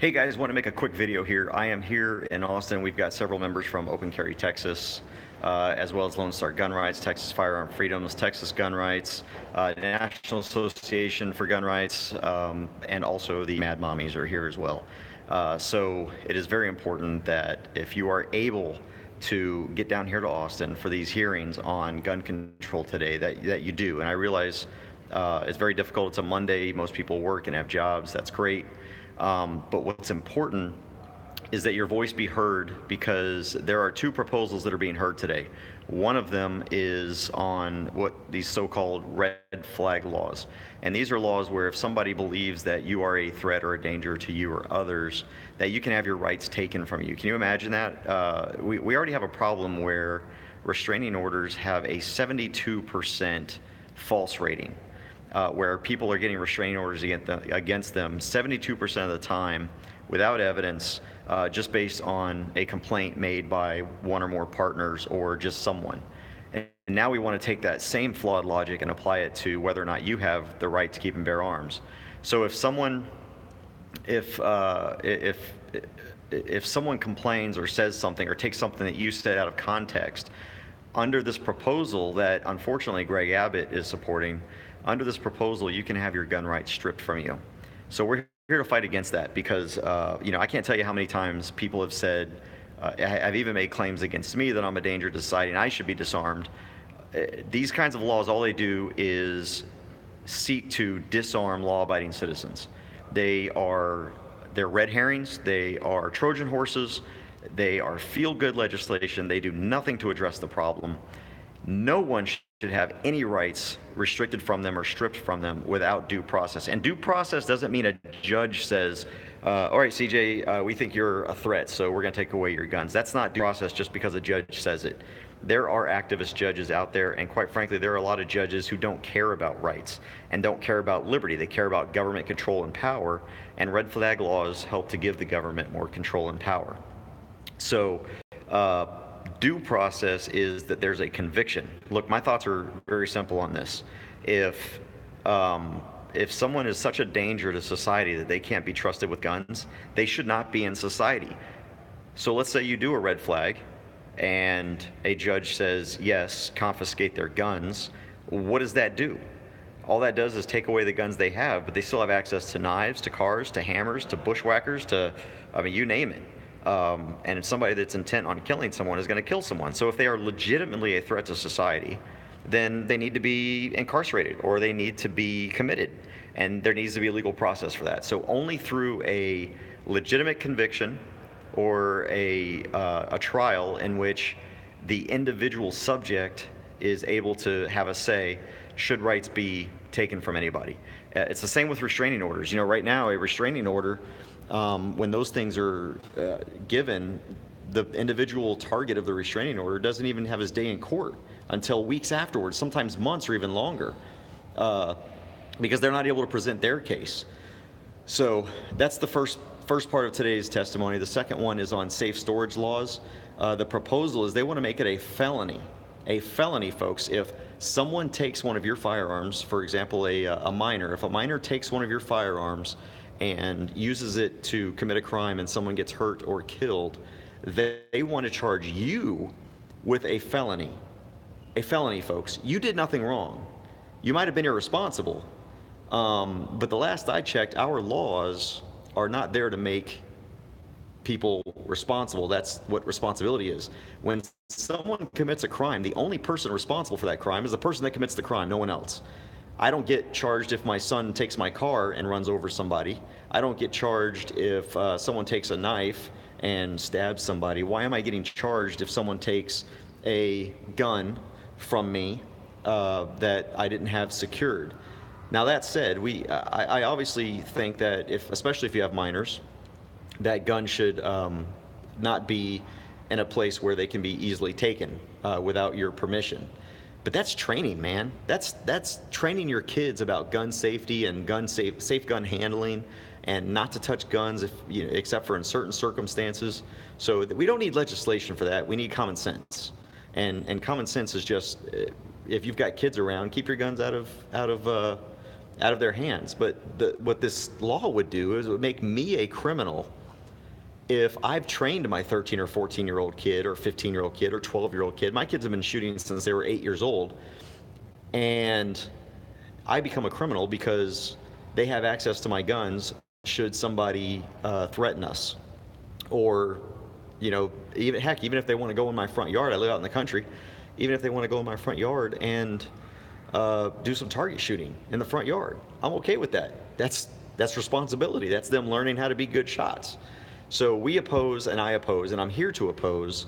Hey guys, want to make a quick video here. I am here in Austin. We've got several members from Open Carry Texas, as well as Lone Star Gun Rights, Texas Firearm Freedoms, Texas Gun Rights, National Association for Gun Rights, and also the Mad Mommies are here as well. So it is very important that if you are able to get down here to Austin for these hearings on gun control today, that you do. And I realize it's very difficult. It's a Monday. Most people work and have jobs. That's great. But what's important is that your voice be heard, because there are two proposals that are being heard today. One of them is on what these so-called red flag laws. And these are laws where if somebody believes that you are a threat or a danger to you or others, that you can have your rights taken from you. Can you imagine that? We already have a problem where restraining orders have a 72% false rating. Where people are getting restraining orders against them 72% of the time without evidence, just based on a complaint made by one or more partners or just someone. And now we want to take that same flawed logic and apply it to whether or not you have the right to keep and bear arms. So if someone complains or says something or takes something that you said out of context, under this proposal that unfortunately Greg Abbott is supporting, under this proposal, you can have your gun rights stripped from you. So we're here to fight against that, because I can't tell you how many times people have said, I've even made claims against me that I'm a danger to society and I should be disarmed. These kinds of laws, all they do is seek to disarm law-abiding citizens. They're red herrings, they are Trojan horses, they are feel-good legislation, they do nothing to address the problem. No one should have any rights restricted from them or stripped from them without due process. And due process doesn't mean a judge says, all right, CJ, we think you're a threat, so we're going to take away your guns. That's not due process just because a judge says it. There are activist judges out there, and quite frankly, there are a lot of judges who don't care about rights and don't care about liberty. They care about government control and power, and red flag laws help to give the government more control and power. So, due process is that there's a conviction. Look, my thoughts are very simple on this. If someone is such a danger to society that they can't be trusted with guns, they should not be in society. So let's say you do a red flag and a judge says, yes, confiscate their guns. What does that do? All that does is take away the guns they have, but they still have access to knives, to cars, to hammers, to bushwhackers, you name it. And somebody that's intent on killing someone is going to kill someone. So if they are legitimately a threat to society, then they need to be incarcerated or they need to be committed. And there needs to be a legal process for that. So only through a legitimate conviction or a trial in which the individual subject is able to have a say should rights be taken from anybody. It's the same with restraining orders. Right now, a restraining order, when those things are given, the individual target of the restraining order doesn't even have his day in court until weeks afterwards, sometimes months or even longer, because they're not able to present their case. So that's the first part of today's testimony. The second one is on safe storage laws. The proposal is they want to make it a felony. A felony, folks, if someone takes one of your firearms, for example, a minor, if a minor takes one of your firearms and uses it to commit a crime and someone gets hurt or killed, they want to charge you with a felony. A felony, folks. You did nothing wrong. You might have been irresponsible, but the last I checked, our laws are not there to make people responsible. That's what responsibility is. When someone commits a crime, the only person responsible for that crime is the person that commits the crime, no one else. I don't get charged if my son takes my car and runs over somebody. I don't get charged if someone takes a knife and stabs somebody. Why am I getting charged if someone takes a gun from me that I didn't have secured? Now that said, I obviously think that especially if you have minors, that guns should not be in a place where they can be easily taken without your permission. But that's training, man. That's training your kids about gun safety and safe gun handling, and not to touch guns except for in certain circumstances. So we don't need legislation for that. We need common sense. And common sense is just, if you've got kids around, keep your guns out of out of their hands. But what this law would do is it would make me a criminal if I've trained my 13 or 14-year-old kid or 15-year-old kid or 12-year-old kid. My kids have been shooting since they were 8 years old, and I become a criminal because they have access to my guns should somebody threaten us. Or, you know, even if they want to go in my front yard, I live out in the country, even if they want to go in my front yard and do some target shooting in the front yard, I'm okay with that. That's responsibility. That's them learning how to be good shots. So we oppose, and I oppose, and I'm here to oppose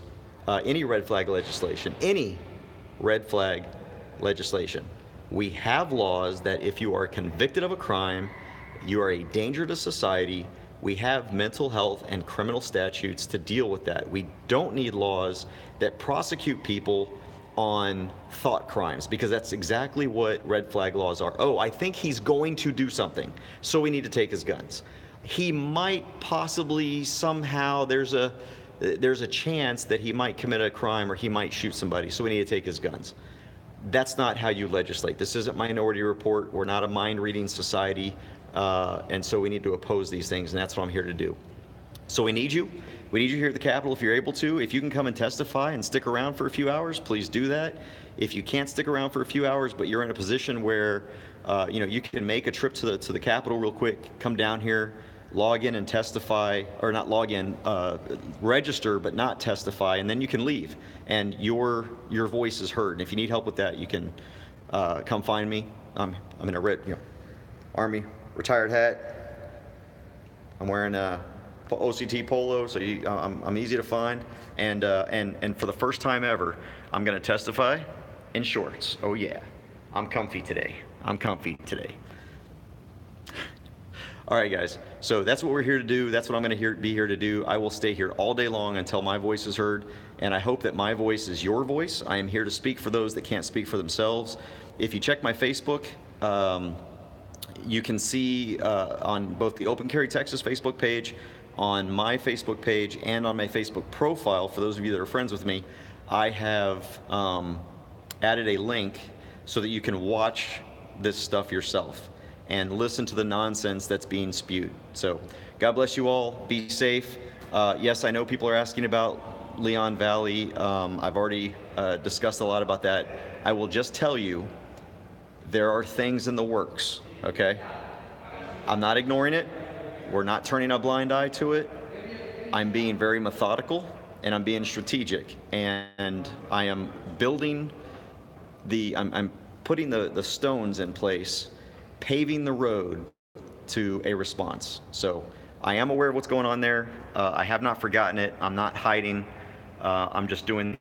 any red flag legislation, any red flag legislation. We have laws that if you are convicted of a crime, you are a danger to society. We have mental health and criminal statutes to deal with that. We don't need laws that prosecute people on thought crimes, because that's exactly what red flag laws are. Oh, I think he's going to do something, so we need to take his guns. He might possibly somehow, there's a chance that he might commit a crime or he might shoot somebody, so we need to take his guns. That's not how you legislate. This isn't Minority Report. We're not a mind-reading society, and so we need to oppose these things, and that's what I'm here to do. So we need you. We need you here at the Capitol if you're able to. If you can come and testify and stick around for a few hours, please do that. If you can't stick around for a few hours, but you're in a position where you can make a trip to the Capitol real quick, come down here, log in and testify, or not log in, register but not testify, and then you can leave, and your voice is heard. And if you need help with that, you can come find me. I'm in a red Army retired hat. I'm wearing a OCT polo, so I'm easy to find. And for the first time ever, I'm going to testify in shorts. Oh yeah, I'm comfy today. All right, guys. So that's what we're here to do. That's what I'm going to be here to do. I will stay here all day long until my voice is heard, and I hope that my voice is your voice. I am here to speak for those that can't speak for themselves. If you check my Facebook, you can see on both the Open Carry Texas Facebook page, on my Facebook page, and on my Facebook profile, for those of you that are friends with me, I have added a link so that you can watch this stuff yourself and listen to the nonsense that's being spewed. So God bless you all. Be safe. Yes, I know people are asking about Leon Valley. I've already discussed a lot about that. I will just tell you, there are things in the works, okay? I'm not ignoring it. We're not turning a blind eye to it. I'm being very methodical, and I'm being strategic, and I am building I'm putting the stones in place, paving the road to a response. So I am aware of what's going on there. I have not forgotten it. I'm not hiding. I'm just doing